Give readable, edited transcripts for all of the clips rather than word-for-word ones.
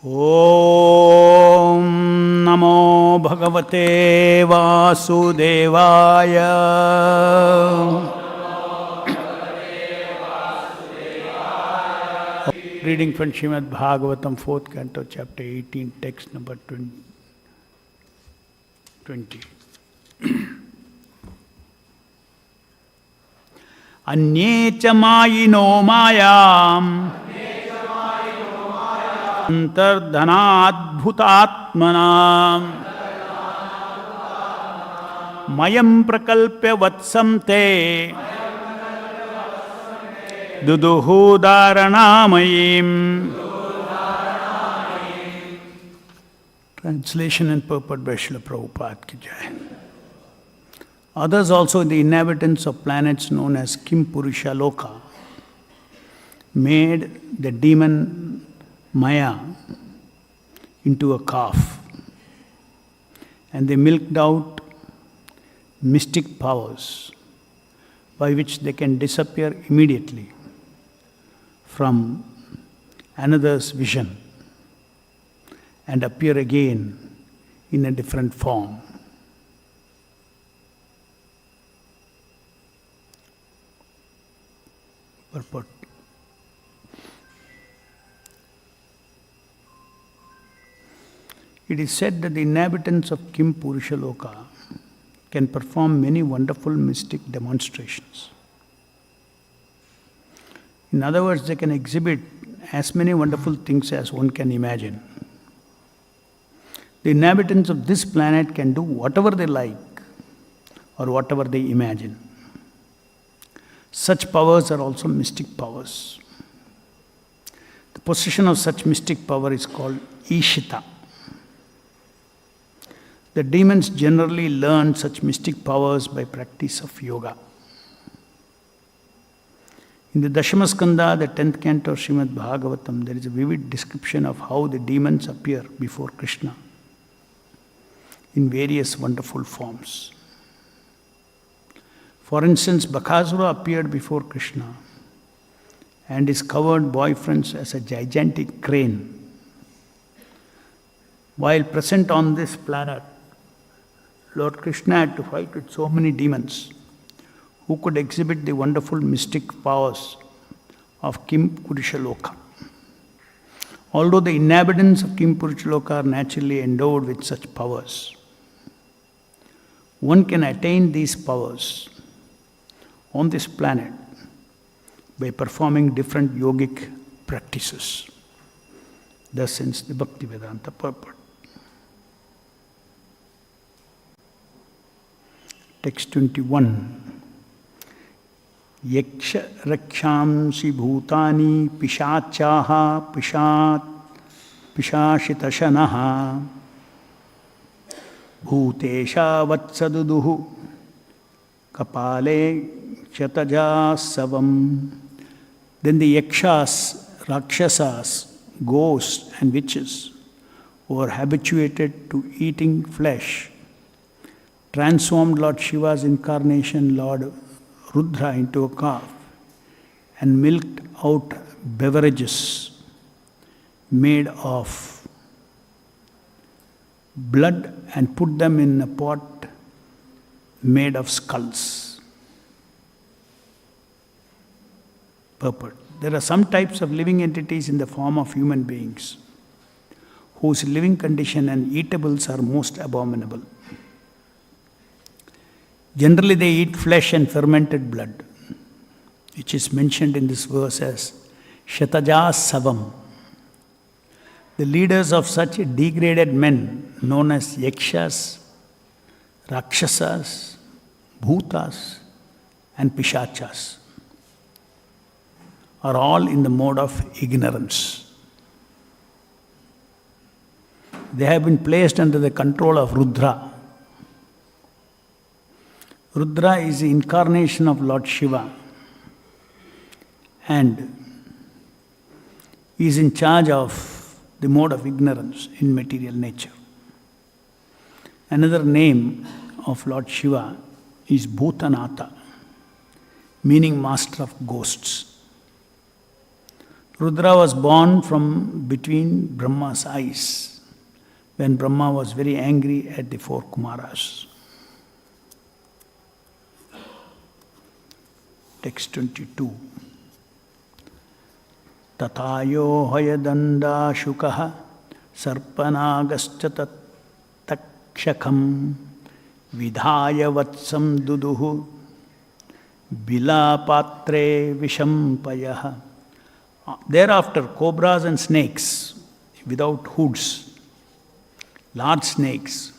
Om Namo Bhagavate Vasudevaya. Reading from Srimad Bhagavatam, 4th Canto, Chapter 18, text number 20. Anye cha mayino mayam Antardhanadbhutatmanam Mayam prakalpya vatsamte Duduhu dharanamayim. Translation and purport by Srila Prabhupada ki jai. Others also, the inhabitants of planets known as Kimpurusa Loka, made the demon Maya into a calf, and they milked out mystic powers by which they can disappear immediately from another's vision and appear again in a different form. Purport. It is said that the inhabitants of Kimpurusa Loka can perform many wonderful mystic demonstrations. In other words, they can exhibit as many wonderful things as one can imagine. The inhabitants of this planet can do whatever they like or whatever they imagine. Such powers are also mystic powers. The possession of such mystic power is called Ishita. The demons generally learn such mystic powers by practice of yoga. In the Dashamaskanda, the 10th canto of Srimad Bhagavatam, there is a vivid description of how the demons appear before Krishna in various wonderful forms. For instance, Bakasura appeared before Krishna and his covered boyfriends as a gigantic crane. While present on this planet, Lord Krishna had to fight with so many demons who could exhibit the wonderful mystic powers of Kimpurusa Loka. Although the inhabitants of Kimpurusa Loka are naturally endowed with such powers, one can attain these powers on this planet by performing different yogic practices. Thus ends the Bhaktivedanta purport. Text 21. Yaksha rakshamsi bhutani pishachaha pishashitashanaha bhutesha vatsaduduhu kapale chatajasavam. Then the yakshas, rakshasas, ghosts and witches who are habituated to eating flesh transformed Lord Shiva's incarnation, Lord Rudra, into a calf and milked out beverages made of blood and put them in a pot made of skulls. Purport. There are some types of living entities in the form of human beings whose living condition and eatables are most abominable. Generally, they eat flesh and fermented blood, which is mentioned in this verse as Shataja Savam. The leaders of such degraded men, known as Yakshas, Rakshasas, Bhutas, and Pishachas, are all in the mode of ignorance. They have been placed under the control of Rudra. Rudra is the incarnation of Lord Shiva and is in charge of the mode of ignorance in material nature. Another name of Lord Shiva is Bhutanatha, meaning master of ghosts. Rudra was born from between Brahma's eyes when Brahma was very angry at the four Kumaras. Text 22. Tatayo hayadanda shukaha sarpanagascha takshakam vidhaya vatsam duduhu bilapatre vishampayaha. Thereafter, cobras and snakes without hoods, large snakes,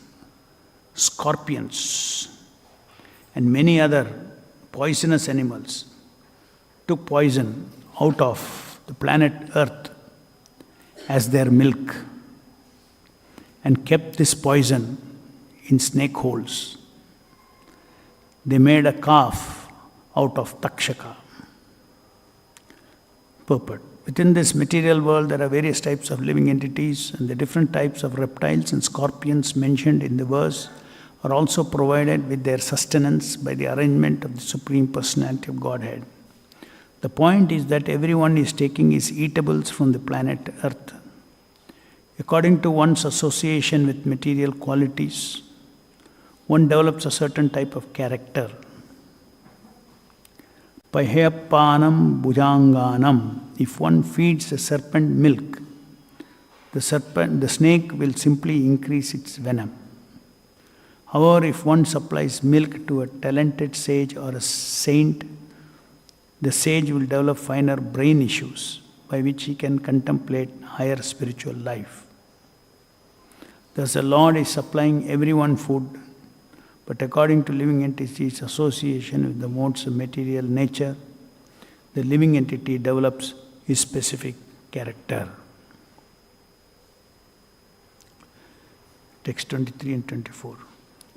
scorpions, and many other poisonous animals took poison out of the planet Earth as their milk and kept this poison in snake holes. They made a calf out of takshaka. Purport. Within this material world, there are various types of living entities, and the different types of reptiles and scorpions mentioned in the verse are also provided with their sustenance by the arrangement of the Supreme Personality of Godhead. The point is that everyone is taking his eatables from the planet Earth. According to one's association with material qualities, one develops a certain type of character. Pahyapanam bhujanganam. If one feeds a serpent milk, the snake will simply increase its venom. However, if one supplies milk to a talented sage or a saint, the sage will develop finer brain issues by which he can contemplate higher spiritual life. Thus, the Lord is supplying everyone food, but according to living entities' association with the modes of material nature, the living entity develops his specific character. Text 23 and 24.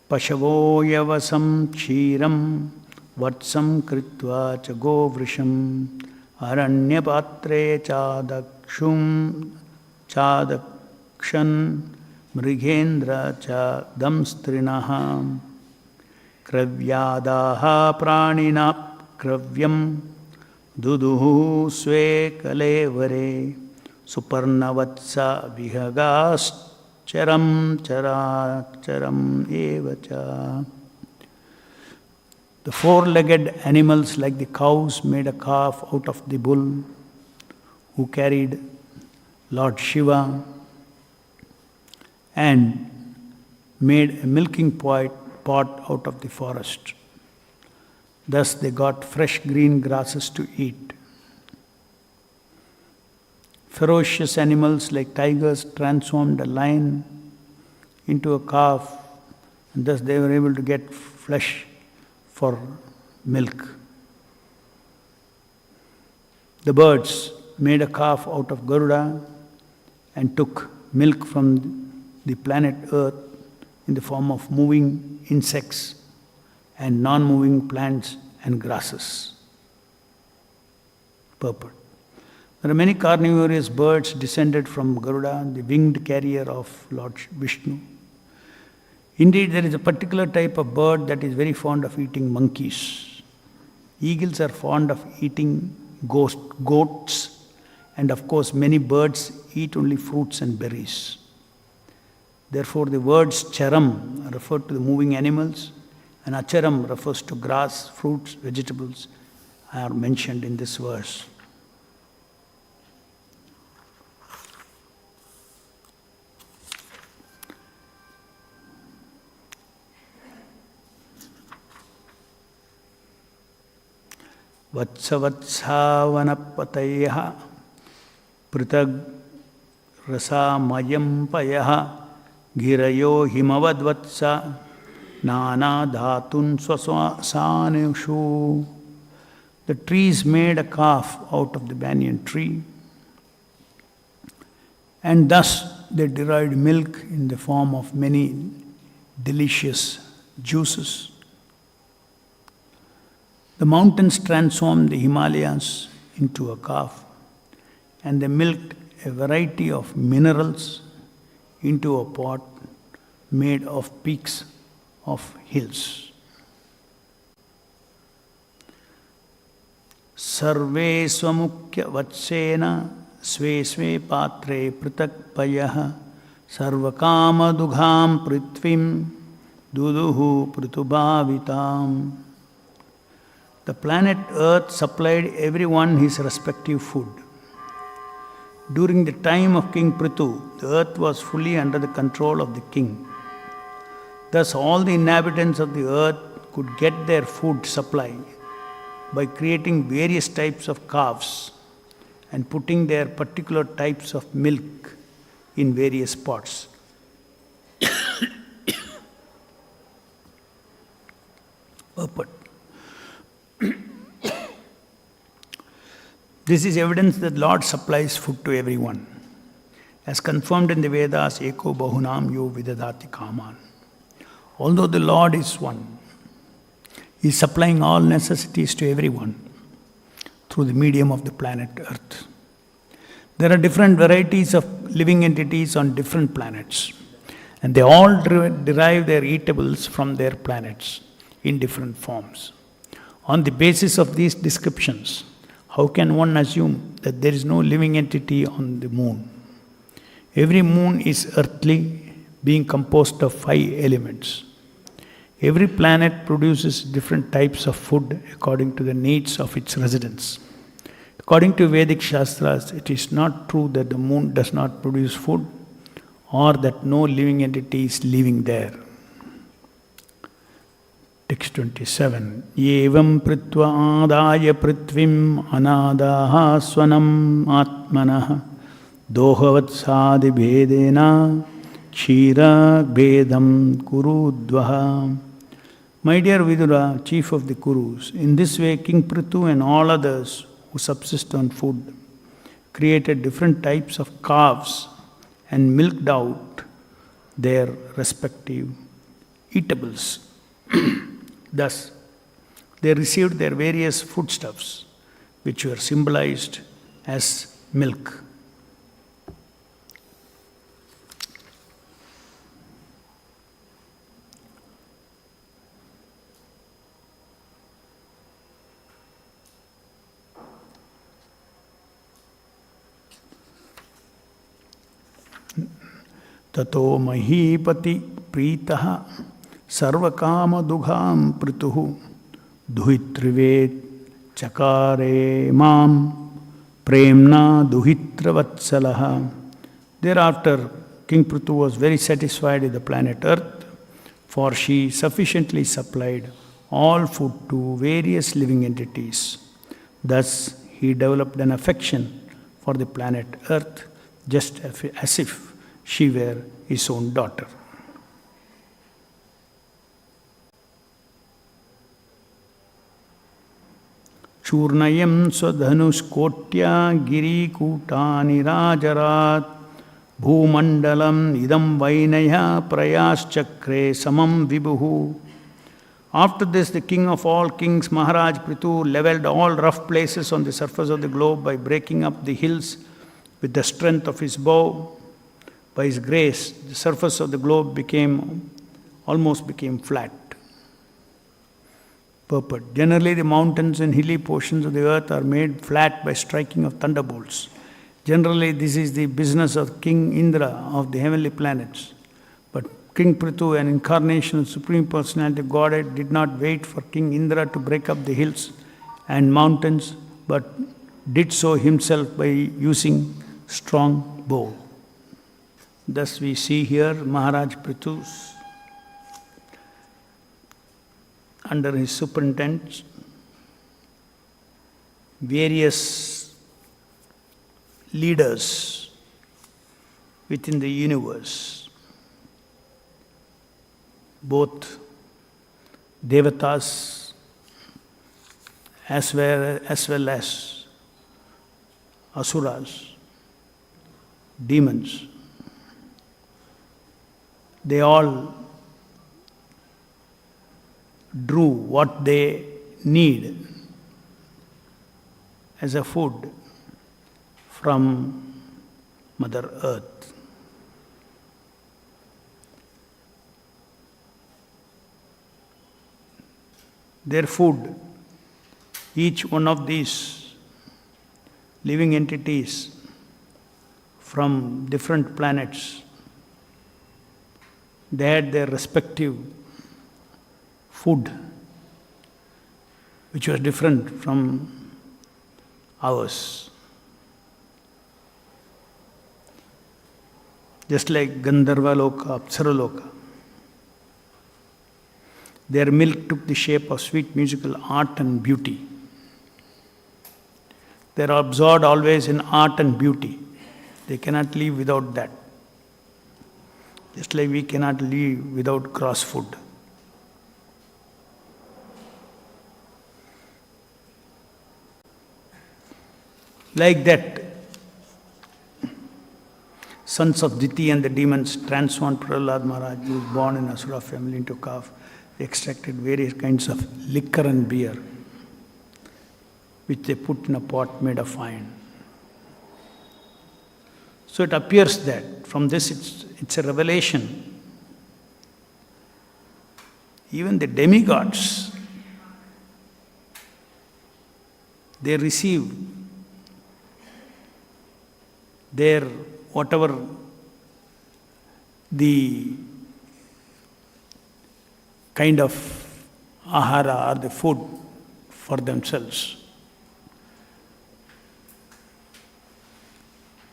Pashavo yavasam kshiram vatsam kritva cha govrisham aranyapatre chadakshan mrigendra cha damstrinaha kravyadaha pranina kravyam duduhu sve kalevare suparnavatsa vihagas charam evacha. The four-legged animals like the cows made a calf out of the bull who carried Lord Shiva and made a milking pot out of the forest. Thus they got fresh green grasses to eat. Ferocious animals like tigers transformed a lion into a calf, and thus they were able to get flesh for milk. The birds made a calf out of Garuda and took milk from the planet Earth in the form of moving insects and non-moving plants and grasses. Purport. There are many carnivorous birds descended from Garuda, the winged carrier of Lord Vishnu. Indeed, there is a particular type of bird that is very fond of eating monkeys. Eagles are fond of eating goats, and of course many birds eat only fruits and berries. Therefore, the words charam refer to the moving animals, and acharam refers to grass, fruits, vegetables are mentioned in this verse. Vatsavatsavanapatayah pritag rasamayam payah girayo himavadvatsa nana dhatun swasanushu. The trees made a calf out of the banyan tree, and thus they derived milk in the form of many delicious juices. The mountains transformed the Himalayas into a calf, and they milked a variety of minerals into a pot made of peaks of hills. Sarve swamukya vatsena sve sve patre pratak payah sarvakama dugham prithvim duduhu pritubhavitam. The planet Earth supplied everyone his respective food. During the time of King Prthu, the earth was fully under the control of the king. Thus, all the inhabitants of the earth could get their food supply by creating various types of calves and putting their particular types of milk in various pots. This is evidence that Lord supplies food to everyone, as confirmed in the Vedas, Eko Bahunam Yo Vidadati Kaman. Although the Lord is one, He is supplying all necessities to everyone through the medium of the planet Earth. There are different varieties of living entities on different planets, and they all derive their eatables from their planets in different forms. On the basis of these descriptions, how can one assume that there is no living entity on the moon? Every moon is earthly, being composed of 5 elements. Every planet produces different types of food according to the needs of its residents. According to Vedic Shastras, it is not true that the moon does not produce food or that no living entity is living there. Text 27. Yevam pritva adaya prithvim anadaha swanam atmanah dohavatsadi bhedena kshira bhedam kurudvaha. My dear Vidura, chief of the Kurus, in this way King Prthu and all others who subsist on food created different types of calves and milked out their respective eatables. Thus, they received their various foodstuffs, which were symbolized as milk. Tato mahipati pritaha sarvakama dugham prituhu duhitrivet chakare mam premna duhitravatsalaha. Thereafter, King Prthu was very satisfied with the planet Earth, for she sufficiently supplied all food to various living entities. Thus, he developed an affection for the planet Earth, just as if she were his own daughter. Churnayam swadhanuskotya girikutani rajarat bhumandalam idam vainaya prayaschakre samam vibhuhu. After this, the king of all kings, Maharaj Prthu, leveled all rough places on the surface of the globe by breaking up the hills with the strength of his bow. By his grace, the surface of the globe almost became flat. Purport. Generally, the mountains and hilly portions of the earth are made flat by striking of thunderbolts. Generally, this is the business of King Indra of the heavenly planets. But King Prthu, an incarnation of Supreme Personality of Godhead, did not wait for King Indra to break up the hills and mountains, but did so himself by using strong bow. Thus we see here Maharaj Prthu's, under his superintendence, various leaders within the universe, both devatas as well as asuras, demons. They all drew what they need as a food from Mother Earth. Their food Each one of these living entities from different planets, they had their respective food, which was different from ours. Just like Gandharva Loka, Apsara Loka, their milk took the shape of sweet musical art and beauty. They are absorbed always in art and beauty. They cannot live without that. Just like we cannot live without gross food. Like that, sons of Diti and the demons transformed Prahlad Maharaj, who was born in Asura family, into calf. They extracted various kinds of liquor and beer, which they put in a pot made of iron. So it appears that from this it's a revelation. Even the demigods, they receive their whatever the kind of ahara or the food for themselves,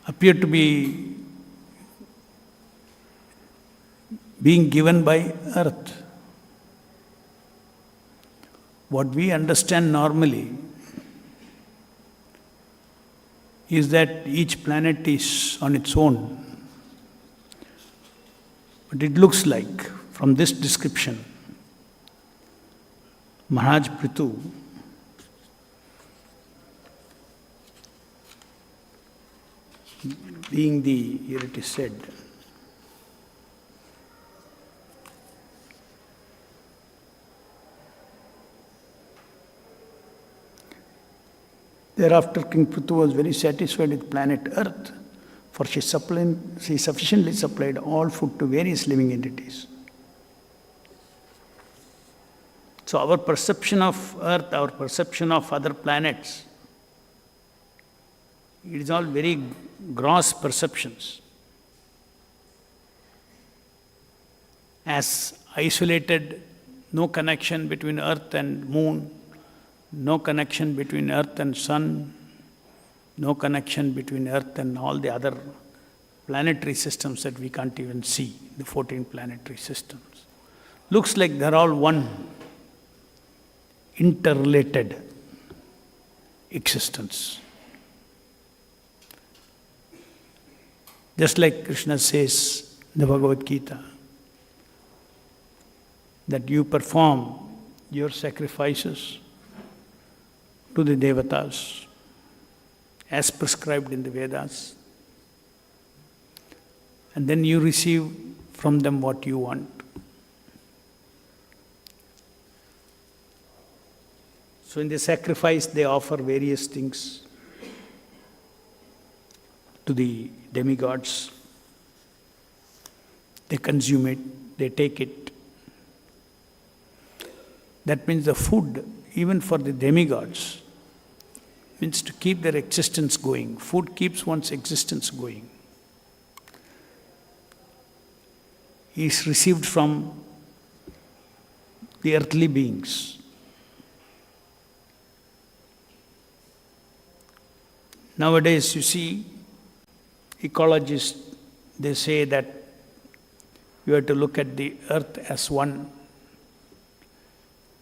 appear to be being given by earth. What we understand normally is that each planet is on its own. But it looks like, from this description, Maharaj Prthu being the, here it is said, thereafter King Prthu was very satisfied with planet Earth, for she sufficiently supplied all food to various living entities. So our perception of Earth, our perception of other planets, it is all very gross perceptions. As isolated, no connection between Earth and Moon, no connection between Earth and Sun, no connection between Earth and all the other planetary systems that we can't even see, the 14 planetary systems. Looks like they're all one interrelated existence. Just like Krishna says in the Bhagavad Gita, that you perform your sacrifices to the Devatas as prescribed in the Vedas, and then you receive from them what you want. So in the sacrifice they offer various things to the demigods. They consume it, they take it. That means the food, even for the demigods, means to keep their existence going. Food keeps one's existence going. Is received from the earthly beings. Nowadays, you see, ecologists, they say that you have to look at the earth as one.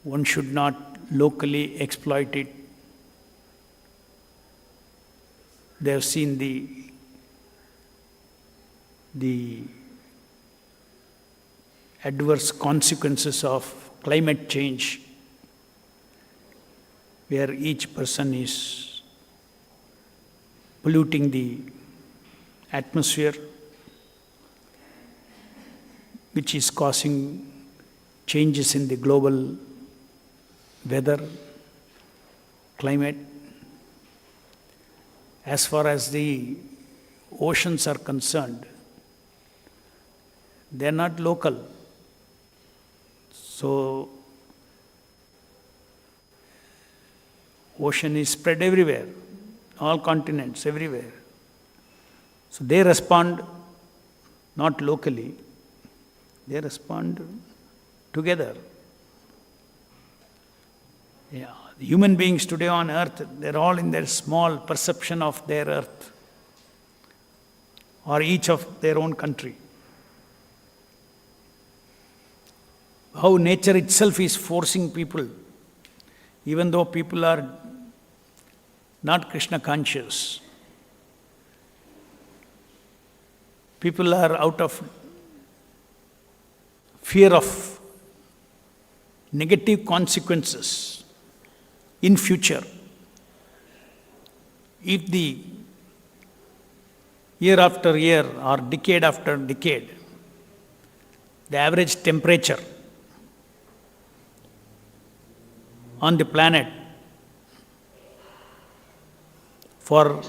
One should not locally exploit it. They have seen the adverse consequences of climate change, where each person is polluting the atmosphere, which is causing changes in the global weather, climate. As far as the oceans are concerned, they are not local. So, Ocean is spread everywhere, all continents, everywhere. So they respond not locally, they respond together. Yeah, the human beings today on earth, they're all in their small perception of their earth, or each of their own country. How nature itself is forcing people, even though people are not Krishna conscious. People are out of fear of negative consequences in future. If the year after year or decade after decade, the average temperature on the planet for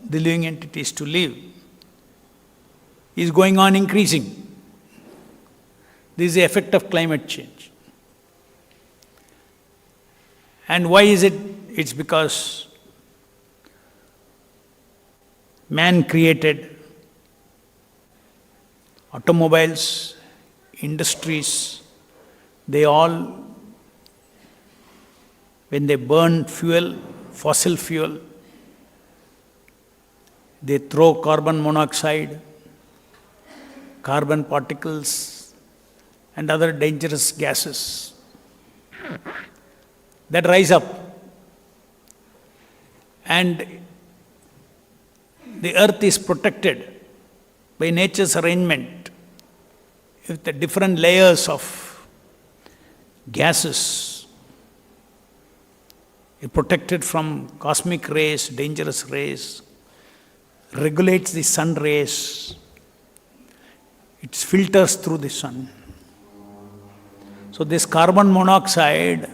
the living entities to live is going on increasing. This is the effect of climate change. And why is it? It's because man created automobiles, industries, they all, when they burn fuel, fossil fuel, they throw carbon monoxide, carbon particles, and other dangerous gases that rise up. And the earth is protected by nature's arrangement with the different layers of gases. It protected from cosmic rays, dangerous rays, regulates the sun rays, it filters through the sun. So this carbon monoxide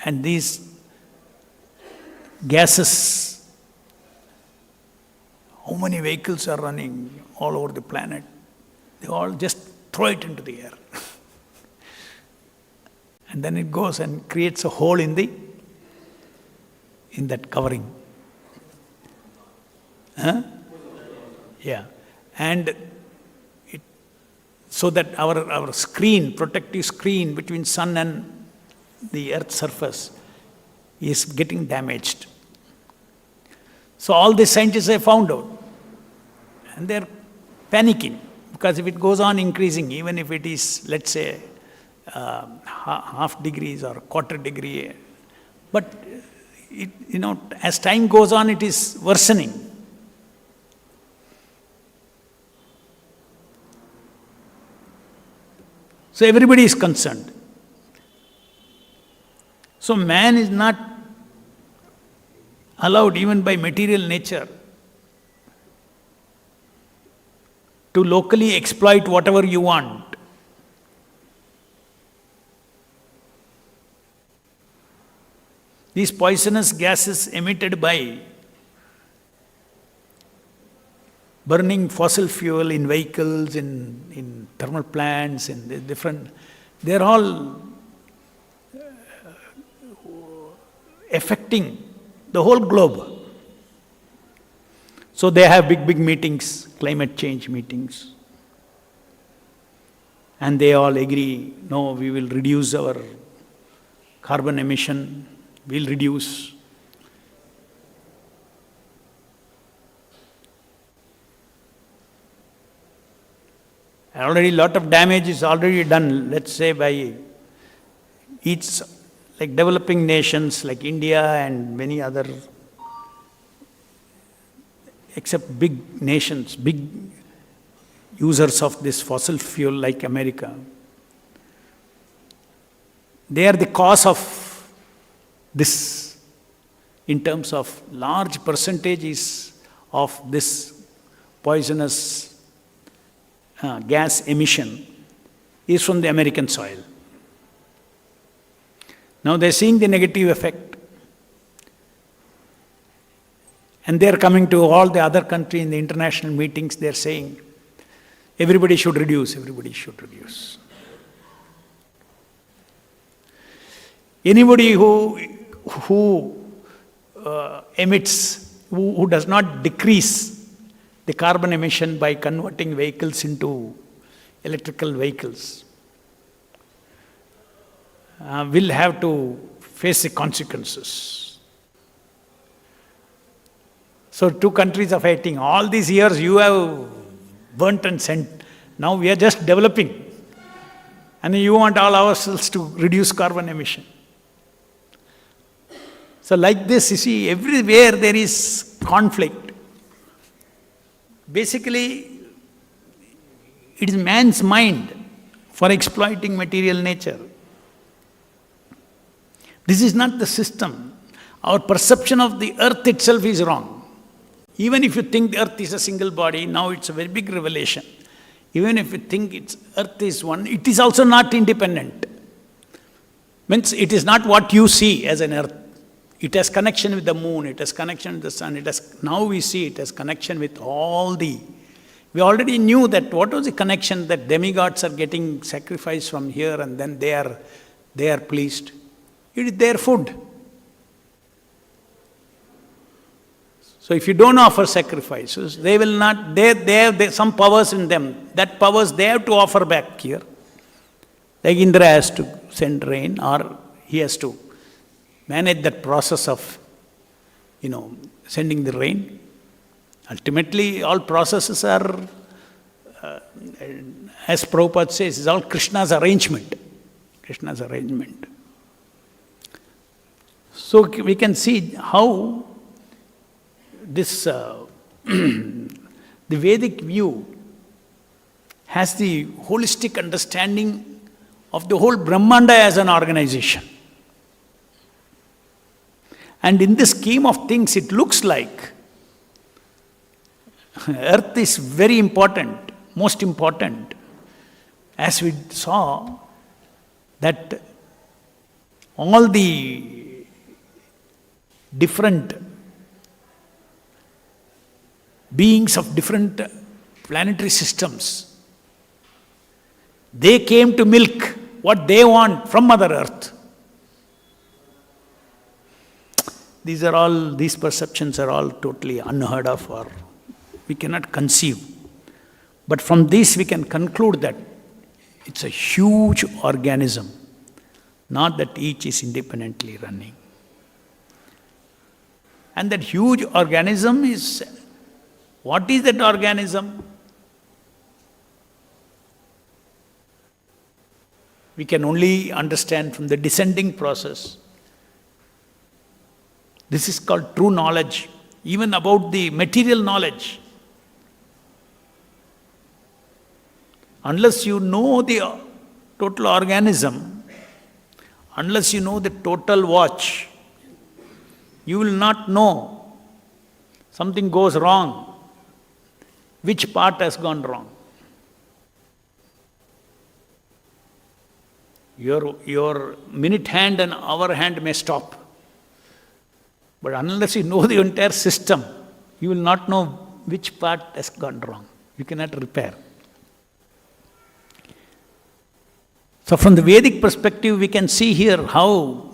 and these gases, how many vehicles are running all over the planet? They all just throw it into the air. And then it goes and creates a hole in that covering. Huh? Yeah. And so that our screen, protective screen between sun and the earth's surface is getting damaged. So all the scientists have found out. And they're panicking, because if it goes on increasing, even if it is, let's say, half degrees or quarter degree, but as time goes on, it is worsening. So everybody is concerned. So man is not allowed, even by material nature, to locally exploit whatever you want. These poisonous gases emitted by burning fossil fuel in vehicles, in thermal plants, in the different, they're all affecting the whole globe. So they have big meetings, climate change meetings. And they all agree, no, we will reduce our carbon emission, we'll reduce. Already a lot of damage is already done, let's say by each, like developing nations like India and many other, except big nations, big users of this fossil fuel like America. They are the cause of this, in terms of large percentages of this poisonous gas emission is from the American soil. Now they're seeing the negative effect. And they're coming to all the other countries in the international meetings, they're saying, everybody should reduce, everybody should reduce. Anybody who who does not decrease the carbon emission by converting vehicles into electrical vehicles, will have to face the consequences. So 2 countries are fighting. All these years you have burnt and sent. Now we are just developing. And you want all ourselves to reduce carbon emission. So like this, you see, everywhere there is conflict. Basically, it is man's mind for exploiting material nature. This is not the system. Our perception of the earth itself is wrong. Even if you think the earth is a single body, now it's a very big revelation. Even if you think earth is one, it is also not independent. Means it is not what you see as an earth. It has connection with the moon, it has connection with the sun, now we see it has connection with all the... We already knew that what was the connection that demigods are getting sacrifice from here and then they are pleased. It is their food. So if you don't offer sacrifices, they will not, they have some powers in them. That powers they have to offer back here. Like Indra has to send rain, or he has to manage that process of, sending the rain. Ultimately, all processes are, as Prabhupada says, it's all Krishna's arrangement. Krishna's arrangement. So we can see how this, the Vedic view has the holistic understanding of the whole Brahmanda as an organization. And in the scheme of things, it looks like earth is very important, most important. As we saw that all the different beings of different planetary systems, they came to milk what they want from Mother Earth. These perceptions are all totally unheard of, or we cannot conceive. But from this we can conclude that it's a huge organism, not that each is independently running. And that huge organism is, what is that organism? We can only understand from the descending process. This is called true knowledge, even about the material knowledge. Unless you know the total organism, unless you know the total watch, you will not know. Something goes wrong. Which part has gone wrong? Your minute hand and hour hand may stop. But unless you know the entire system, you will not know which part has gone wrong. You cannot repair. So from the Vedic perspective, we can see here how,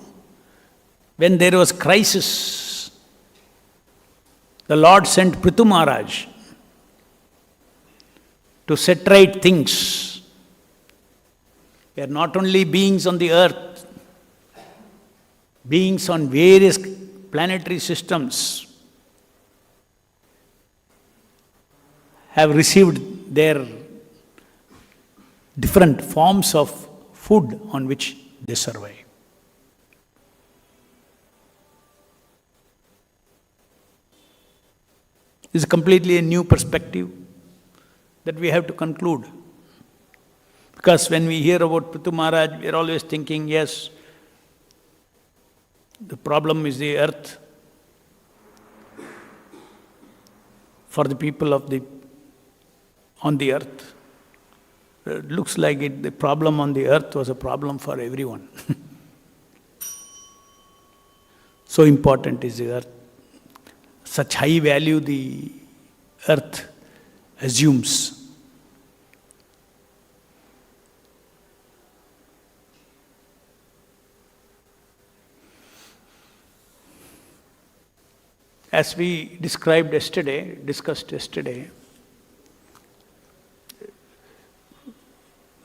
when there was crisis, the Lord sent Prthu Maharaj to set right things. We are not only beings on the earth, beings on various planetary systems have received their different forms of food on which they survive. This is completely a new perspective that we have to conclude. Because when we hear about Prthu Maharaj, we are always thinking, yes, the problem is the earth. For the people on the earth. It looks like the problem on the earth was a problem for everyone. So important is the earth. Such high value the earth assumes. as we discussed yesterday,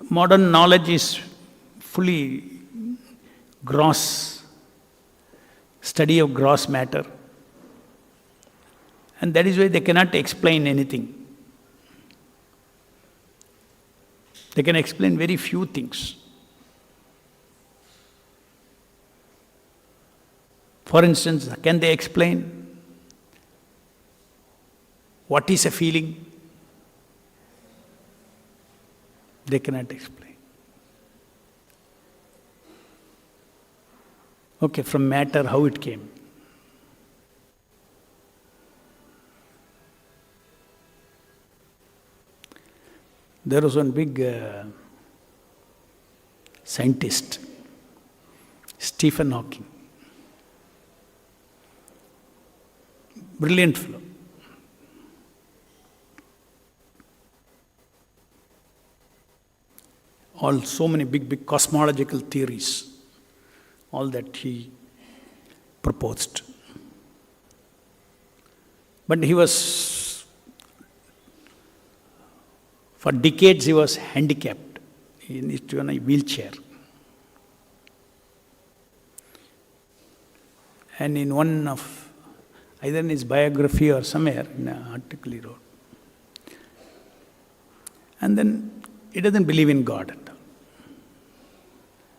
modern knowledge is fully gross, study of gross matter. And that is why they cannot explain anything. They can explain very few things. For instance, can they explain what is a feeling? They cannot explain. Okay, from matter, how it came. There was one big scientist, Stephen Hawking. Brilliant fellow. So many big cosmological theories, all that he proposed. But for decades he was handicapped. He used to be on a wheelchair. And in one of, either in his biography or somewhere, in an article he wrote. And then he doesn't believe in God at all.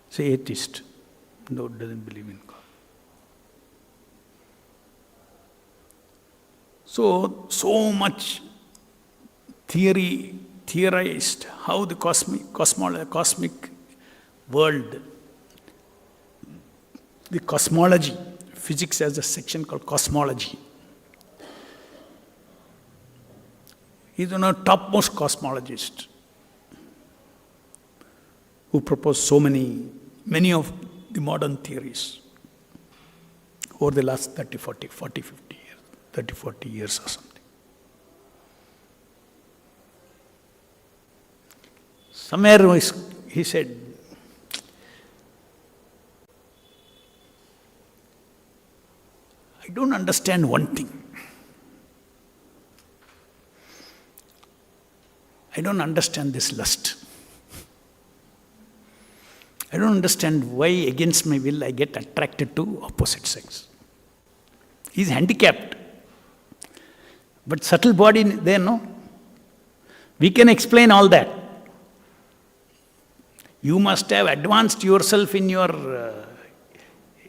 He's an atheist. No, doesn't believe in God. So much theorized how the cosmic world, the cosmology, physics has a section called cosmology. He's one of the topmost cosmologists who proposed many of the modern theories over the last 30, 40 years or something. Somewhere he said, I don't understand one thing. I don't understand this lust. I don't understand why against my will I get attracted to opposite sex. He's handicapped. But subtle body there, no? We can explain all that. You must have advanced yourself in your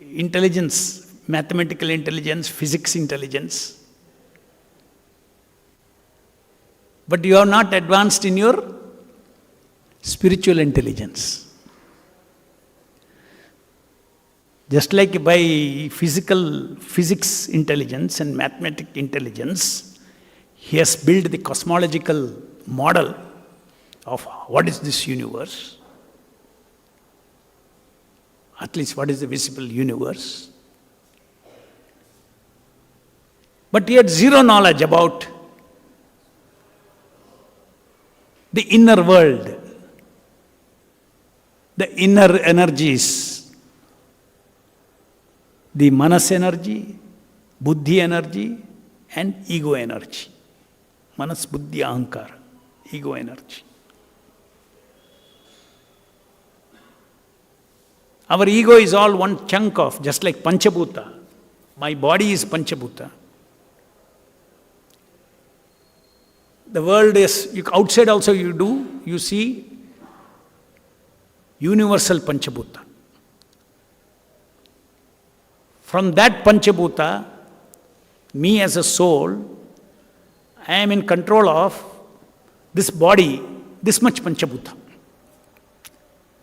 intelligence, mathematical intelligence, physics intelligence. But you are not advanced in your spiritual intelligence. Just like by physics intelligence and mathematical intelligence, he has built the cosmological model of what is this universe, at least what is the visible universe. But he had zero knowledge about the inner world, the inner energies, the manas energy, buddhi energy, and ego energy. Manas, buddhi, ahankara, ego energy. Our ego is all one chunk of, just like Panchabhuta. My body is Panchabhuta. The world is, outside also you see universal Panchabhuta. From that Panchabhuta, me as a soul, I am in control of this body, this much Panchabhuta.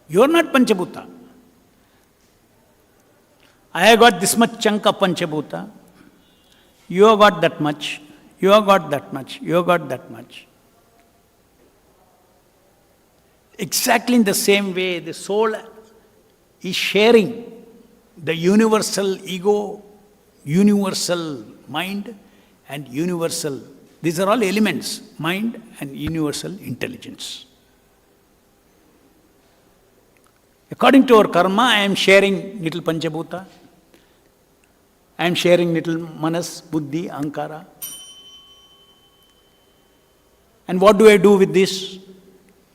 You are not Panchabhuta. I have got this much chunk of Panchabhuta. You have got that much. You have got that much. You have got that much. Exactly in the same way, the soul is sharing the universal ego, universal mind, and universal, these are all elements, mind and universal intelligence. According to our karma, I am sharing little Panchabhuta. I am sharing little manas, buddhi, ahankara. And what do I do with this?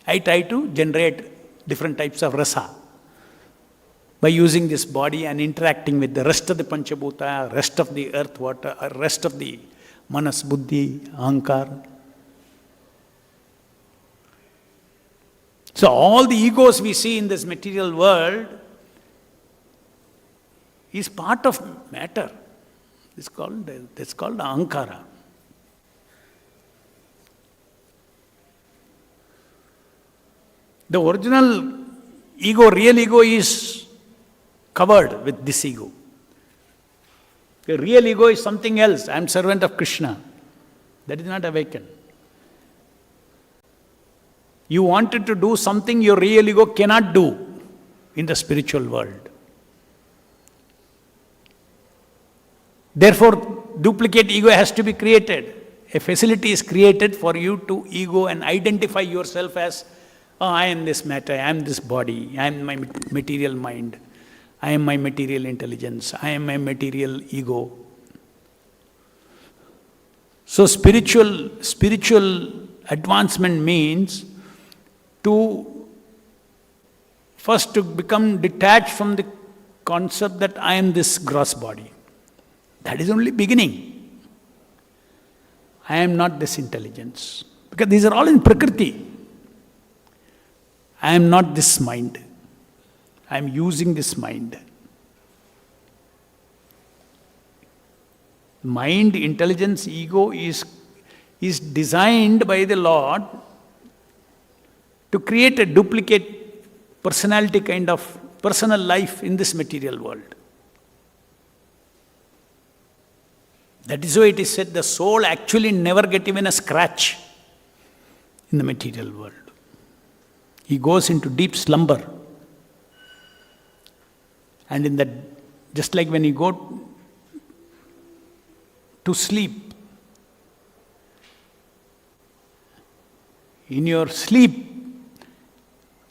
I try to generate different types of rasa by using this body and interacting with the rest of the Panchabhuta, rest of the earth, water, rest of the manas, buddhi, ahankar. So all the egos we see in this material world is part of matter. It's called ahankara. The original ego, real ego, is covered with this ego. The real ego is something else. I am servant of Krishna. That is not awakened. You wanted to do something your real ego cannot do in the spiritual world. Therefore, duplicate ego has to be created. A facility is created for you to ego and identify yourself as, oh, I am this matter, I am this body, I am my material mind, I am my material intelligence, I am my material ego. So spiritual advancement means to first to become detached from the concept that I am this gross body. That is only beginning. I am not this intelligence. Because these are all in Prakriti. I am not this mind. I am using this mind. Mind, intelligence, ego is designed by the Lord to create a duplicate personality kind of personal life in this material world. That is why it is said the soul actually never get even a scratch in the material world. He goes into deep slumber. And in that, just like when you go to sleep, in your sleep,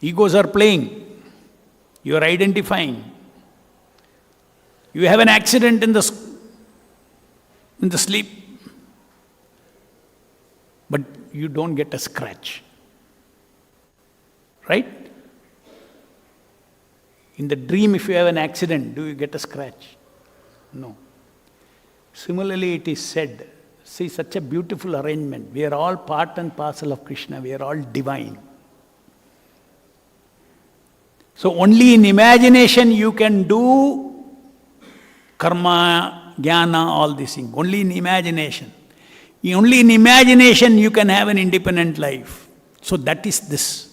egos are playing, you are identifying. You have an accident in the sleep, but you don't get a scratch. Right? In the dream, if you have an accident, do you get a scratch? No. Similarly, it is said, see, such a beautiful arrangement. We are all part and parcel of Krishna. We are all divine. So only in imagination you can do karma, jnana, all these things. Only in imagination. Only in imagination you can have an independent life. So that is this.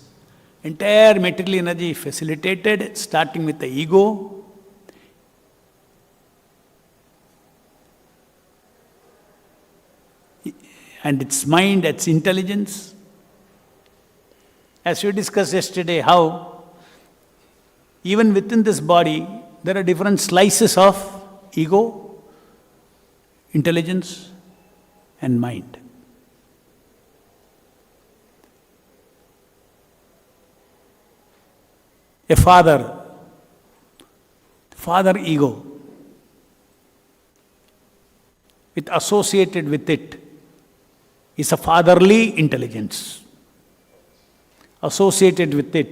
Entire material energy facilitated, starting with the ego. And its mind, its intelligence. As we discussed yesterday, how even within this body, there are different slices of ego, intelligence, and mind. A father ego, associated with it is a fatherly intelligence. Associated with it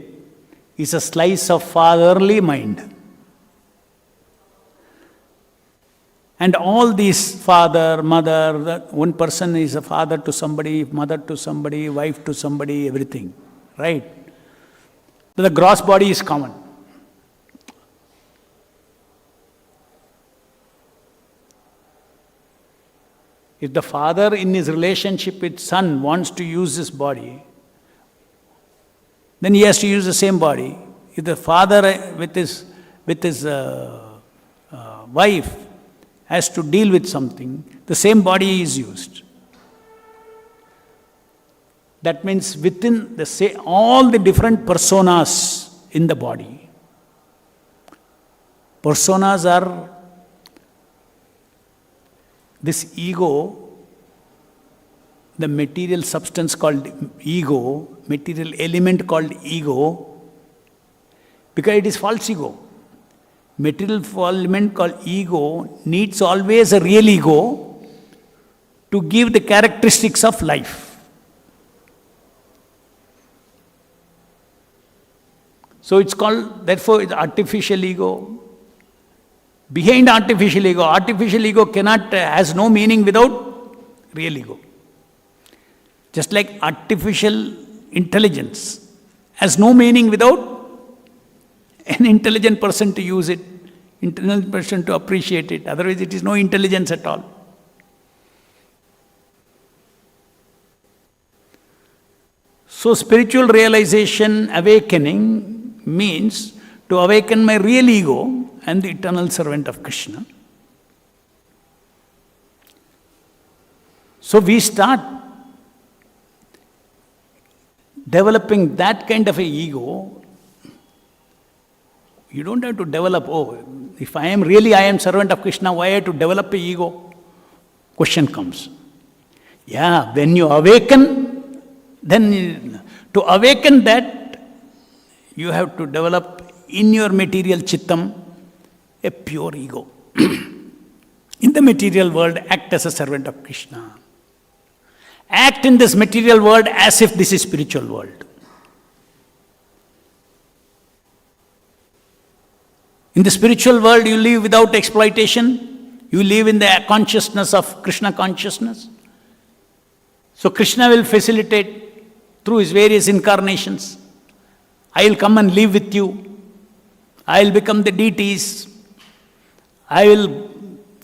is a slice of fatherly mind. And all these father, mother, one person is a father to somebody, mother to somebody, wife to somebody, everything. Right? The gross body is common. If the father in his relationship with son wants to use his body, then he has to use the same body. If the father with his wife has to deal with something, the same body is used. That means within all the different personas in the body. Personas are this ego, the material substance called ego, material element called ego, because it is false ego. material element called ego needs always a real ego to give the characteristics of life. So it's called, therefore, it's artificial ego. Behind artificial ego cannot, has no meaning without real ego. Just like artificial intelligence has no meaning without an intelligent person to use it, intelligent person to appreciate it. Otherwise, it is no intelligence at all. So, spiritual realization, awakening, means to awaken my real ego and the eternal servant of Krishna. So, we start developing that kind of a ego. You don't have to develop, if I am servant of Krishna, why I have to develop a ego? Question comes. Yeah, when you awaken, then to awaken that, you have to develop in your material chittam a pure ego. In the material world, act as a servant of Krishna. Act in this material world as if this is spiritual world. In the spiritual world, you live without exploitation. You live in the consciousness of Krishna consciousness. So Krishna will facilitate through his various incarnations. I will come and live with you. I will become the deities. I will,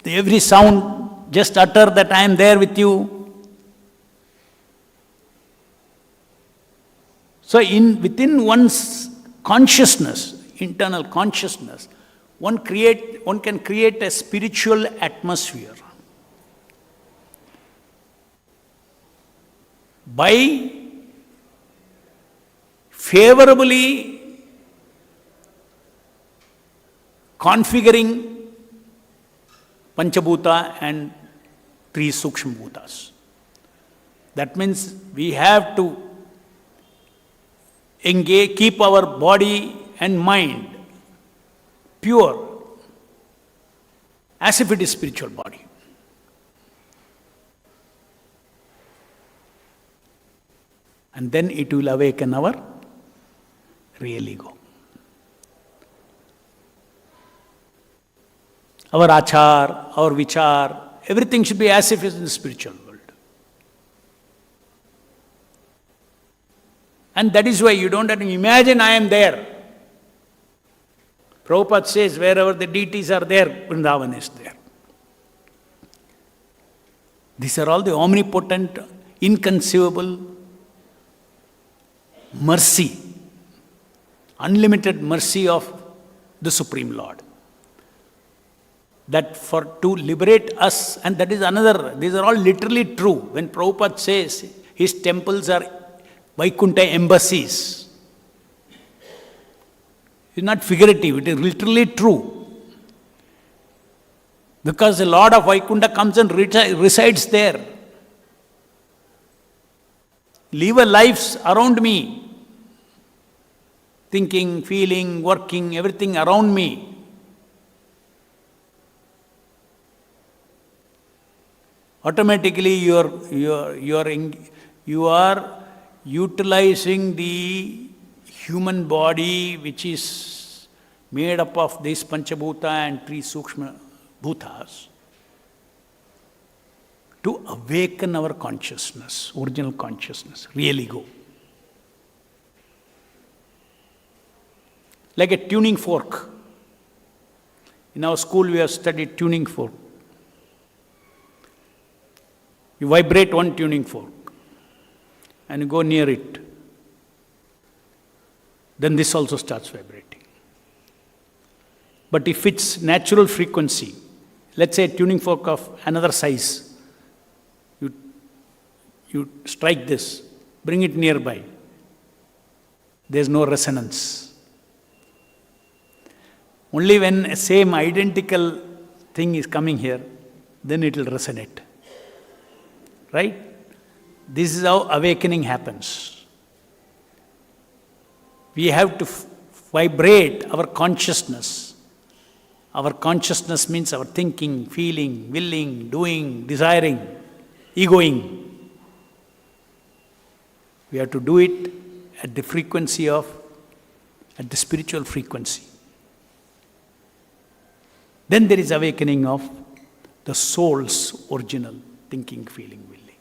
every sound, just utter that I am there with you. So within one's consciousness, internal consciousness, one can create a spiritual atmosphere by favorably configuring Panchabhuta and 3 Sukshma Bhutas. That means we have to engage, keep our body and mind pure, as if it is spiritual body. And then it will awaken our real ego. Our achar, our vichar, everything should be as if it is in the spiritual world. And that is why you don't have to imagine I am there. Prabhupada says, wherever the deities are there, Vrindavan is there. These are all the omnipotent, inconceivable mercy, unlimited mercy of the Supreme Lord. That to liberate us, and that is another, these are all literally true. When Prabhupada says his temples are Vaikuntha embassies, it's not figurative, it is literally true. Because the Lord of Vaikuntha comes and resides there. Live a life around me. Thinking, feeling, working, everything around me. Automatically you are utilizing the human body, which is made up of this Panchabhuta and 3 Sukshma Bhutas, to awaken our consciousness, original consciousness, real ego. Like a tuning fork. In our school we have studied tuning fork. You vibrate one tuning fork and you go near it. Then this also starts vibrating. But if it's natural frequency, let's say a tuning fork of another size, you strike this, bring it nearby, there's no resonance. Only when a same identical thing is coming here, then it will resonate. Right? This is how awakening happens. We have to vibrate our consciousness Our consciousness means our thinking, feeling, willing, doing, desiring, egoing. We have to do it at the frequency of, at the spiritual frequency. Then there is awakening of the soul's original thinking, feeling, willing.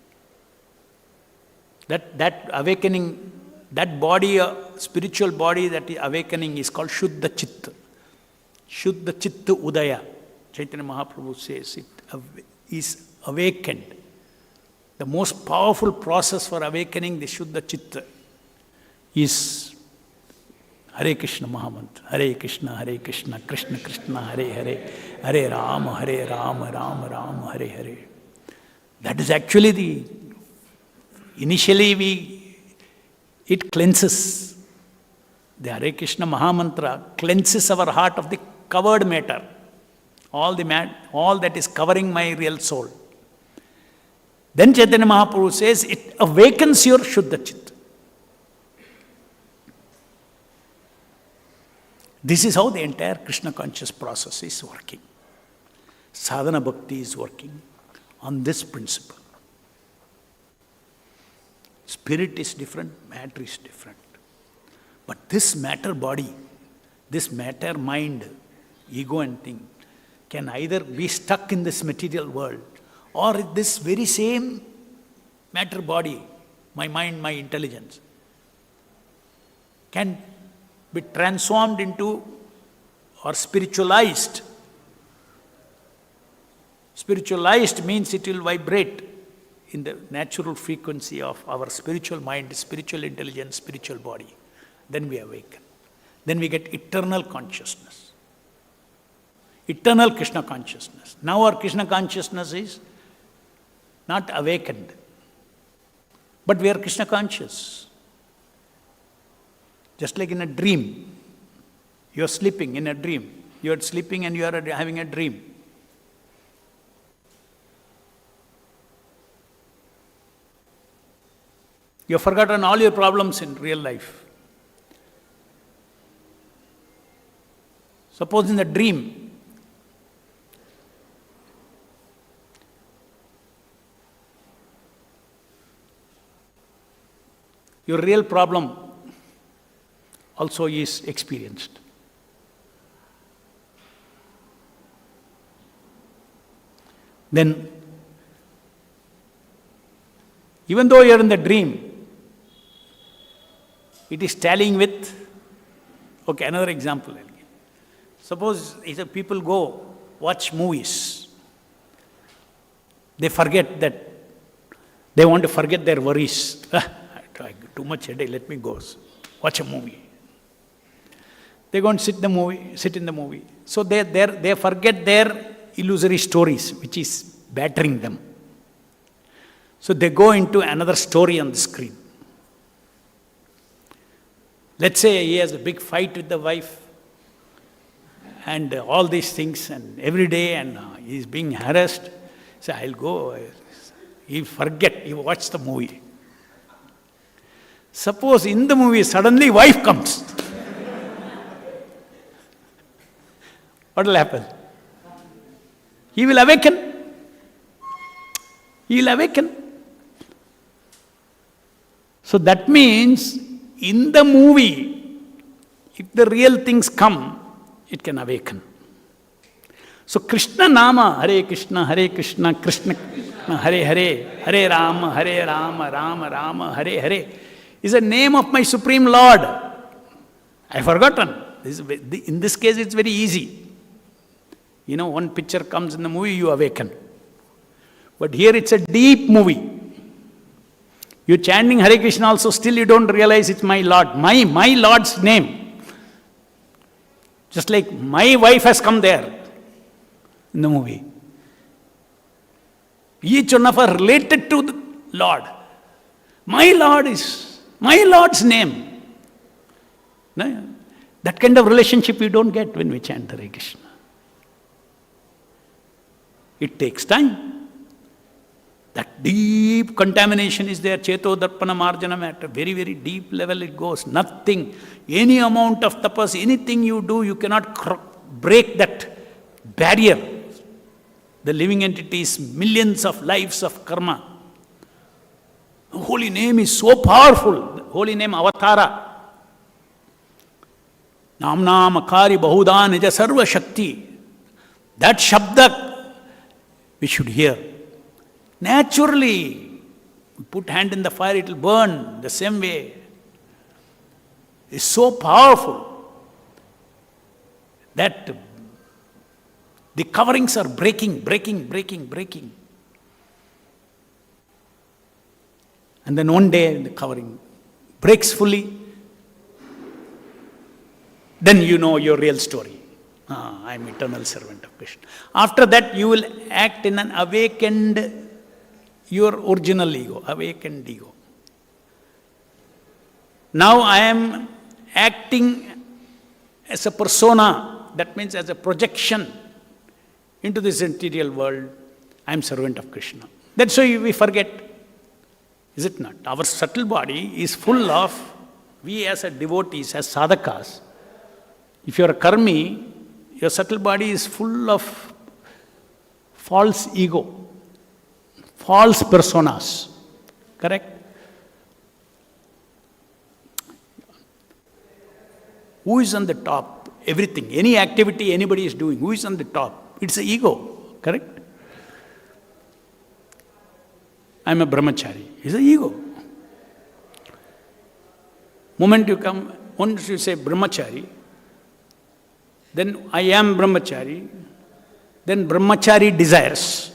That awakening, that body, spiritual body, that is awakening is called Shuddha Chitta. Shuddha Chitta Udaya. Chaitanya Mahaprabhu says it is awakened. The most powerful process for awakening the Shuddha Chitta is Hare Krishna Mahamantra. Hare Krishna, Krishna Krishna, Hare Hare, Hare Rama, Rama Rama, Hare Hare. That is actually initially it cleanses. The Hare Krishna Mahamantra cleanses our heart of the covered matter. All that is covering my real soul. Then Chaitanya Mahaprabhu says, it awakens your Shuddha Chitta. This is how the entire Krishna conscious process is working. Sadhana Bhakti is working on this principle. Spirit is different, matter is different. But this matter body, this matter mind, ego and thing, can either be stuck in this material world, or this very same matter body, my mind, my intelligence, can be transformed into or spiritualized. Spiritualized means it will vibrate in the natural frequency of our spiritual mind, spiritual intelligence, spiritual body. Then we awaken. Then we get eternal consciousness. Eternal Krishna consciousness. Now our Krishna consciousness is not awakened, but we are Krishna conscious. Just like in a dream. You are sleeping in a dream. You are sleeping and you are having a dream. You have forgotten all your problems in real life. Suppose in the dream, your real problem also is experienced. Then, even though you are in the dream, it is tallying with, okay, another example. Suppose if people go watch movies, they forget that, they want to forget their worries. Too much headache, let me go watch a movie. They go and sit in the movie. So they forget their illusory stories, which is battering them. So they go into another story on the screen. Let's say he has a big fight with the wife and all these things, and every day, and he's being harassed. So I'll go. He watch the movie. Suppose in the movie suddenly wife comes. What will happen? He will awaken. He will awaken. So that means in the movie, if the real things come, it can awaken. So Krishna Nama, Hare Krishna, Krishna Krishna, Hare Hare, Hare Rama, Rama Rama, Hare Hare, is a name of my Supreme Lord. I have forgotten. In this case, it's very easy. You know, one picture comes in the movie, you awaken. But here it's a deep movie. You're chanting Hare Krishna also, still you don't realize it's my Lord. My Lord's name. Just like my wife has come there in the movie. Each one of us related to the Lord. My Lord's name. No? That kind of relationship we don't get when we chant Hare Krishna. It takes time. That deep contamination is there, Cheto Darpana Marjana matter. Very, very deep level it goes. Nothing, any amount of tapas, anything you do, you cannot break that barrier. The living entities, millions of lives of karma. The holy name is so powerful. The holy name Avatara. Namna Makari Bahuda Nija Sarva Shakti. That Shabda we should hear. Naturally, put hand in the fire, it will burn the same way. It's so powerful that the coverings are breaking. And then one day the covering breaks fully. Then you know your real story. I am eternal servant of Krishna. After that you will act in an awakened, your original ego, awakened ego. Now I am acting as a persona, that means as a projection into this material world. I am servant of Krishna. That's why we forget, is it not? Our subtle body is full of, we as a devotees, as sadhakas, if you are a karmi, your subtle body is full of false ego, false personas. Correct? Who is on the top? Everything, any activity anybody is doing, who is on the top? It's the ego. Correct? I am a brahmachari. It's the ego. Moment you come, once you say brahmachari, then I am brahmachari, then brahmachari desires,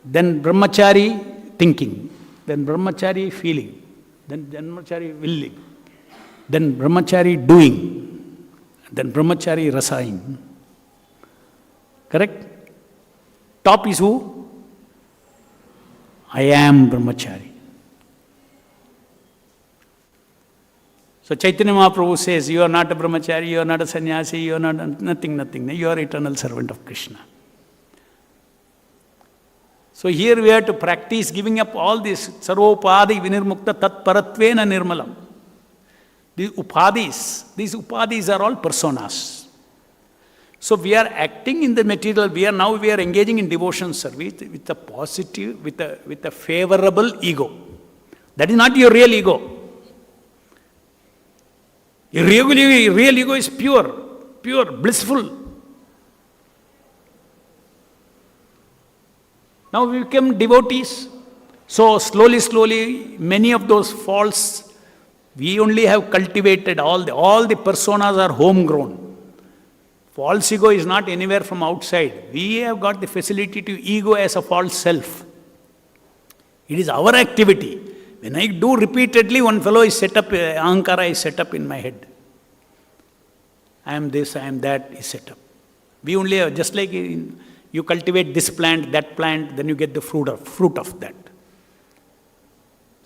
then brahmachari thinking, then brahmachari feeling, then brahmachari willing, then brahmachari doing, then brahmachari rasaing. Correct? Top is who? I am brahmachari. So Chaitanya Mahaprabhu says, you are not a brahmachari, you are not a sannyasi, you are not nothing. You are eternal servant of Krishna. So here we have to practice giving up all this sarvopadi vinirmukta tat paratvena nirmalam. These upadis are all personas. So we are acting in the material, we are engaging in devotion service with a positive, with a favorable ego. That is not your real ego. Your real ego is pure, blissful. Now we become devotees. So slowly, many of those faults, we only have cultivated, all the personas are homegrown. False ego is not anywhere from outside. We have got the facility to ego as a false self. It is our activity. When I do repeatedly, one fellow is set up, ahankara is set up in my head. I am this, I am that is set up. We only have, just like you cultivate this plant, that plant, then you get the fruit of that.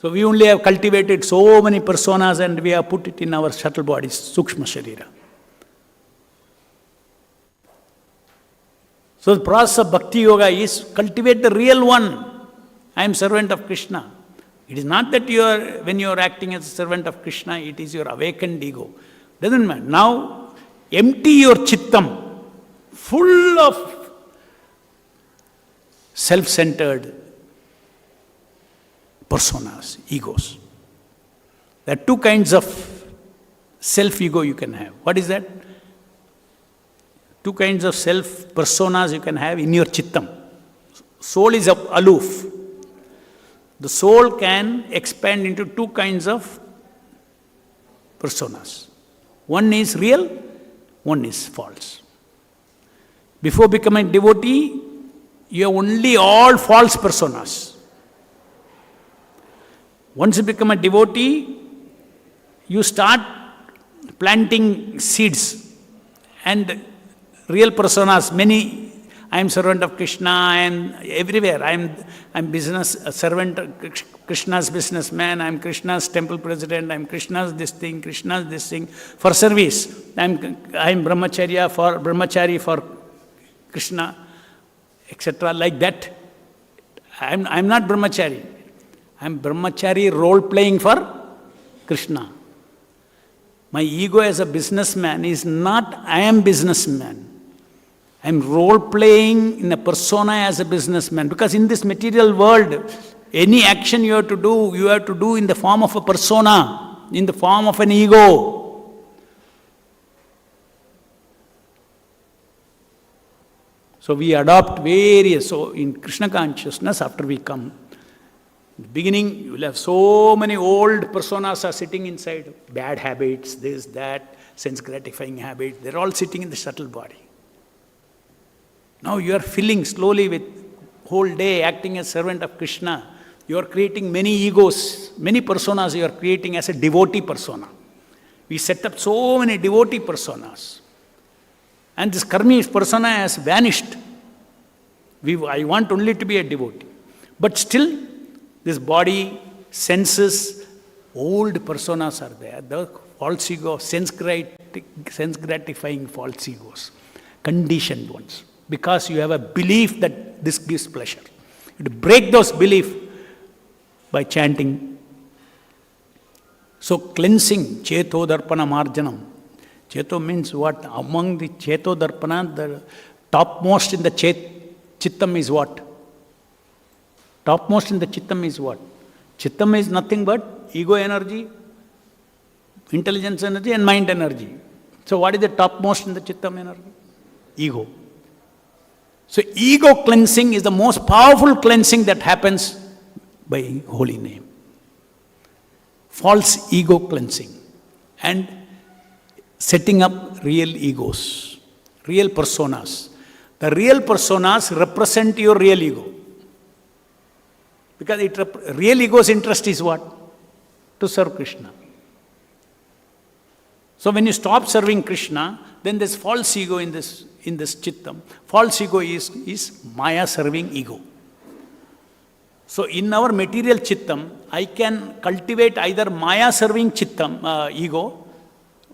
So we only have cultivated so many personas and we have put it in our subtle bodies, sukshma sharira. So the process of bhakti yoga is cultivate the real one. I am servant of Krishna. It is not that when you are acting as a servant of Krishna, it is your awakened ego. Doesn't matter. Now, empty your chittam, full of self-centered personas, egos. There are two kinds of self-ego you can have. What is that? Two kinds of self-personas you can have in your chittam. Soul is aloof. The soul can expand into two kinds of personas. One is real, one is false. Before becoming a devotee, you have only all false personas. Once you become a devotee, you start planting seeds and real personas, many. I am servant of Krishna, I am everywhere. I am business, a servant, Krishna's businessman, I am Krishna's temple president, I am Krishna's this thing, for service. I am brahmachari for Krishna, etc. Like that. I am not brahmachari. I am brahmachari role playing for Krishna. My ego as a businessman is not I am businessman. I'm role-playing in a persona as a businessman. Because in this material world, any action you have to do in the form of a persona, in the form of an ego. So we adopt various, so in Krishna consciousness, after we come, in the beginning, you will have so many old personas are sitting inside. Bad habits, this, that, sense-gratifying habits, they're all sitting in the subtle body. Now you are filling slowly with whole day acting as servant of Krishna. You are creating many egos, many personas you are creating as a devotee persona. We set up so many devotee personas. And this karmi persona has vanished. I want only to be a devotee. But still, this body, senses, old personas are there. The false ego, sense-gratifying false egos, conditioned ones. Because you have a belief that this gives pleasure. You have to break those beliefs by chanting. So cleansing, Cheto Darpana Marjanam. Cheto means what? Among the Cheto Darpana, the topmost in the Chittam is what? Topmost in the Chittam is what? Chittam is nothing but ego energy, intelligence energy and mind energy. So what is the topmost in the Chittam energy? Ego. So ego cleansing is the most powerful cleansing that happens by holy name. False ego cleansing and setting up real egos, real personas. The real personas represent your real ego. Because real ego's interest is what? To serve Krishna. So when you stop serving Krishna, then there's false ego in this Chittam. False ego is Maya serving ego. So in our material Chittam, I can cultivate either Maya serving Chittam, ego,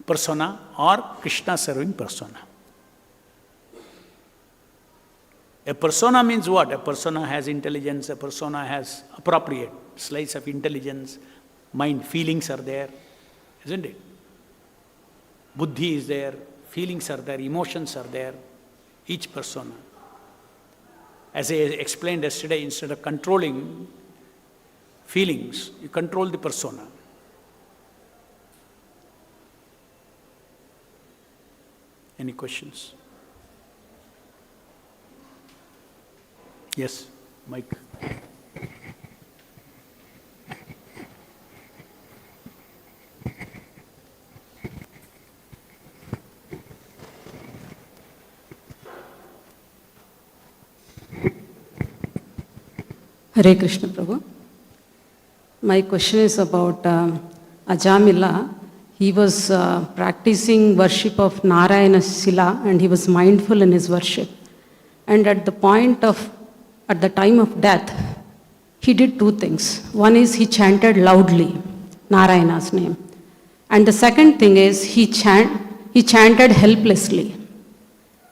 persona, or Krishna serving persona. A persona means what? A persona has intelligence, a persona has appropriate slice of intelligence, mind, feelings are there, isn't it? Buddhi is there, feelings are there, emotions are there, each persona. As I explained yesterday, instead of controlling feelings, you control the persona. Any questions? Yes, Mike. Hare Krishna Prabhu. My question is about Ajamila. He was practicing worship of Narayana Sila and he was mindful in his worship. And at the time of death, he did two things. One is he chanted loudly Narayana's name. And the second thing is he chanted helplessly.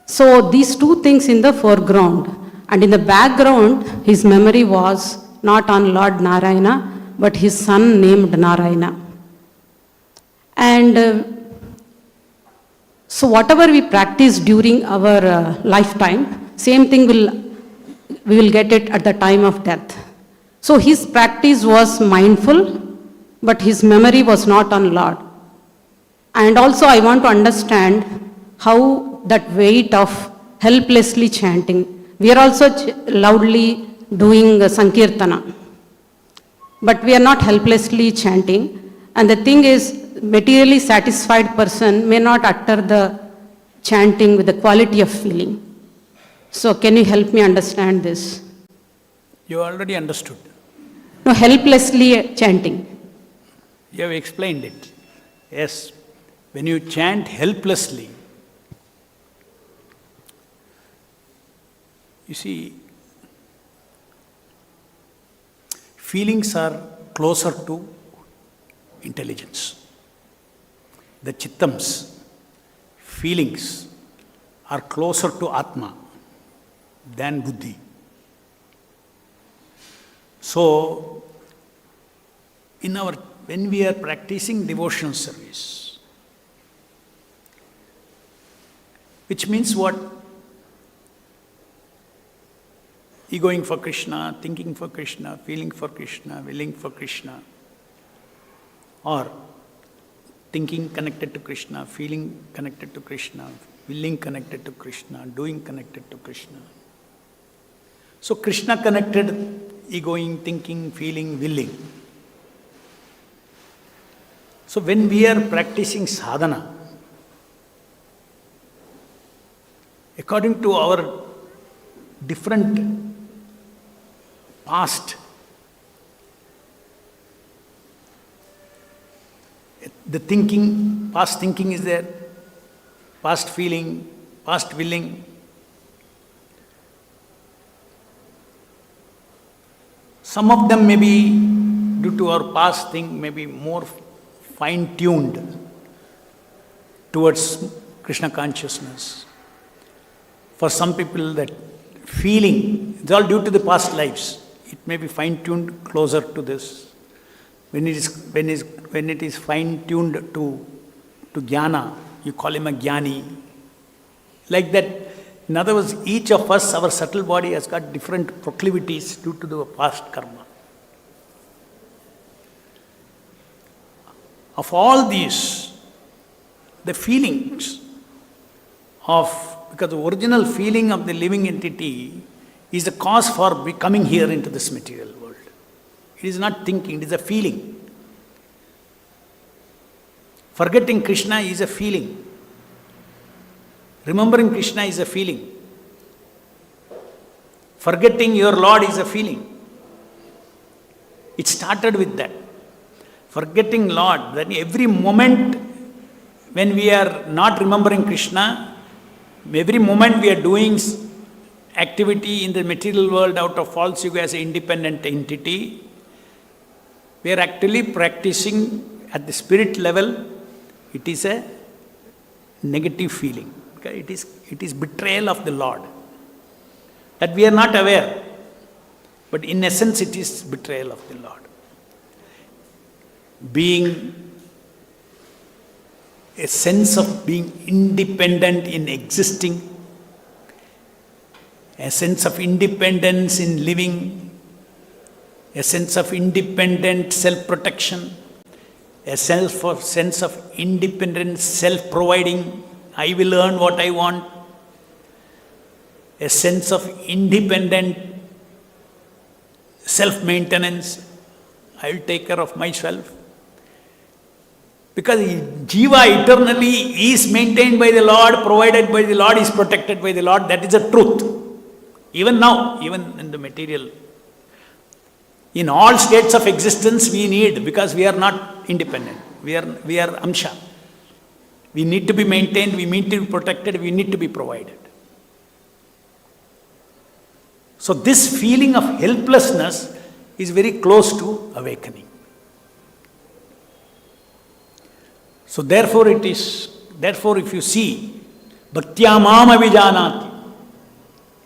So these two things in the foreground. And in the background, his memory was not on Lord Narayana, but his son named Narayana. And so whatever we practice during our lifetime, same thing we will get it at the time of death. So his practice was mindful, but his memory was not on Lord. And also I want to understand how that weight of helplessly chanting. We are also loudly doing Sankirtana, but we are not helplessly chanting. And the thing is, materially satisfied person may not utter the chanting with the quality of feeling. So can you help me understand this? You already understood. No, helplessly chanting. You have explained it. Yes, when you chant helplessly, you see, feelings are closer to intelligence. The chittams, feelings, are closer to Atma than Buddhi. So, when we are practicing devotional service, which means what? egoing for Krishna, thinking for Krishna, feeling for Krishna, willing for Krishna, or thinking connected to Krishna, feeling connected to Krishna, willing connected to Krishna, doing connected to Krishna. So Krishna connected, egoing, thinking, feeling, willing. So when we are practicing sadhana, according to our different past, the thinking, past thinking is there, past feeling, past willing. Some of them may be, due to our past thing, may be more fine-tuned towards Krishna consciousness. For some people, that feeling, it's all due to the past lives. It may be fine-tuned closer to this. When it is fine-tuned to jnana, you call him a jnani. Like that. In other words, each of us, our subtle body has got different proclivities due to the past karma. Of all these, the feelings because the original feeling of the living entity is the cause for coming here into this material world. It is not thinking, it is a feeling. Forgetting Krishna is a feeling. Remembering Krishna is a feeling. Forgetting your Lord is a feeling. It started with that. Forgetting Lord, that every moment when we are not remembering Krishna, every moment we are doing activity in the material world out of false ego as an independent entity, we are actually practicing at the spirit level. It is a negative feeling. Okay? It is betrayal of the Lord. That we are not aware. But in essence, it is betrayal of the Lord. Being a sense of being independent in existing, a sense of independence in living, a sense of independent self-protection, a sense of independent self-providing. I will earn what I want. A sense of independent self-maintenance. I will take care of myself. Because Jiva eternally is maintained by the Lord, provided by the Lord, is protected by the Lord. That is the truth. Even now, even in the material. In all states of existence we need, because we are not independent. We are amsha. We need to be maintained, we need to be protected, we need to be provided. So this feeling of helplessness is very close to awakening. So therefore if you see, Bhaktya Mam Avijanati,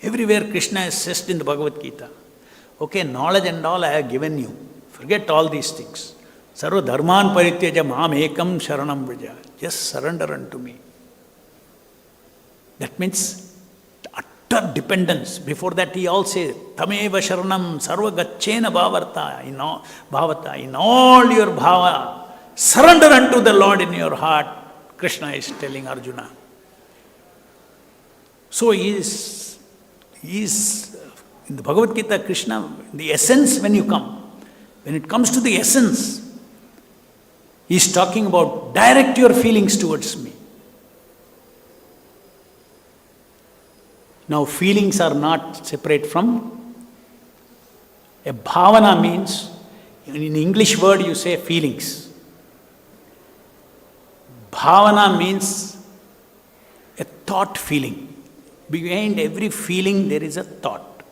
everywhere Krishna is said in the Bhagavad Gita, okay, knowledge and all I have given you. Forget all these things. Sarva dharman parityaja mam ekam sharanam vraja. Just surrender unto me. That means utter dependence. Before that he all says, Tameva sharanam sarva gacchena bhavarta. In all your bhava, surrender unto the Lord in your heart. Krishna is telling Arjuna. So he is in the Bhagavad Gita, Krishna, the essence when it comes to the essence, he is talking about direct your feelings towards me. Now feelings are not separate from a bhavana means, in English word you say feelings. Bhavana means a thought feeling. Behind every feeling there is a thought.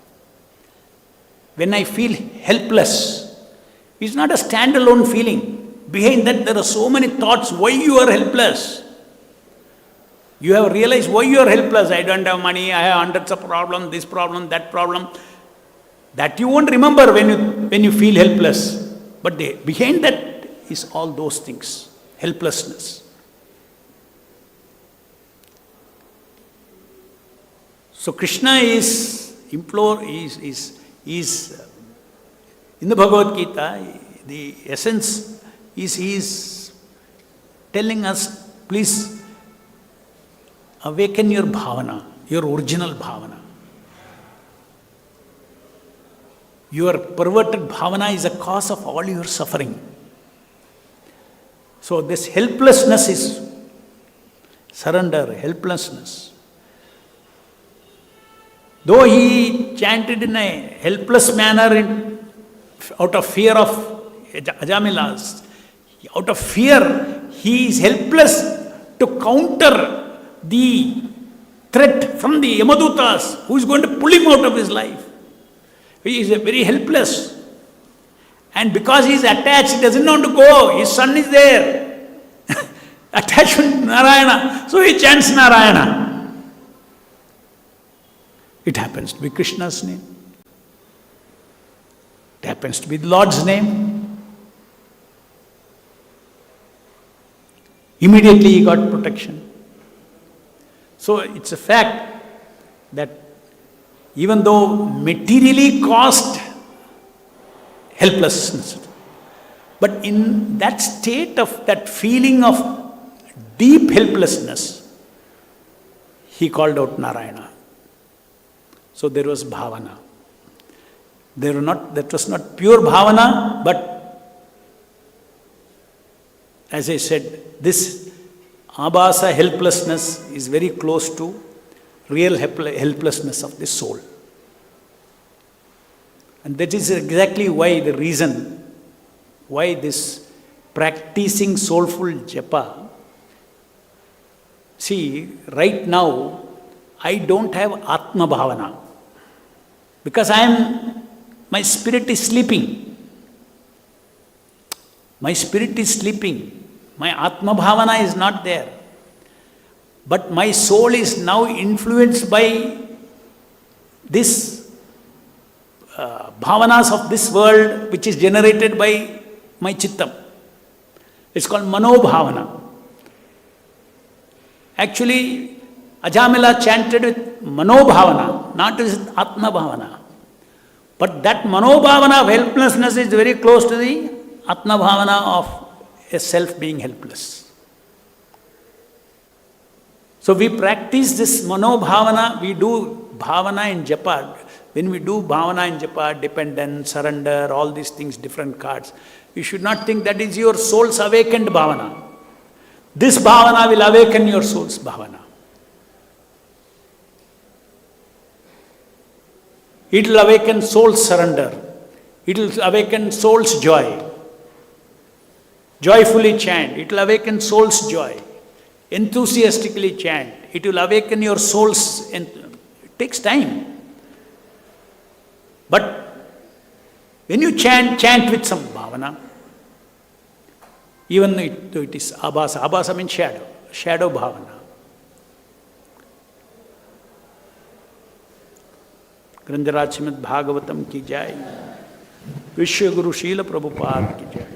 When I feel helpless, it's not a standalone feeling. Behind that there are so many thoughts why you are helpless. You have realized why you are helpless. I don't have money, I have hundreds of problems, this problem, that problem. That you won't remember when you feel helpless. But behind that is all those things. Helplessness. So Krishna is in the Bhagavad Gita, the essence is he is telling us, please awaken your bhavana, your original bhavana. Your perverted bhavana is a cause of all your suffering. So this helplessness is surrender, helplessness. Though he chanted in a helpless manner out of fear of Ajamilas, out of fear, he is helpless to counter the threat from the Yamadutas, who is going to pull him out of his life. He is very helpless. And because he is attached, he doesn't want to go. His son is there. Attachment to Narayana. So he chants Narayana. It happens to be Krishna's name. It happens to be the Lord's name. Immediately he got protection. So it's a fact that even though materially caused helplessness, but in that state of that feeling of deep helplessness, he called out Narayana. So there was bhavana. That was not pure bhavana, but as I said, this abhasa helplessness is very close to real helplessness of the soul. And that is exactly why the reason why this practicing soulful japa. See, right now, I don't have Atma Bhavana because my spirit is sleeping. My spirit is sleeping. My Atma Bhavana is not there. But my soul is now influenced by this bhavanas of this world, which is generated by my chittam. It's called Mano Bhavana. Actually, Ajamila chanted with Mano Bhavana, not with Atma Bhavana. But that Mano Bhavana of helplessness is very close to the Atma Bhavana of a self being helpless. So we practice this Mano Bhavana, we do Bhavana in Japa. When we do Bhavana in Japa, dependence, surrender, all these things, different cards, you should not think that is your soul's awakened Bhavana. This Bhavana will awaken your soul's Bhavana. It will awaken soul's surrender. It will awaken soul's joy. Joyfully chant. It will awaken soul's joy. Enthusiastically chant. It will awaken your soul's... It takes time. But when you chant with some bhavana, even though it is abhasa. Abhasa means shadow bhavana. Granjaraj Srimad Bhagavatam ki jai. Vishwa Guru Srila Prabhupada ki jai.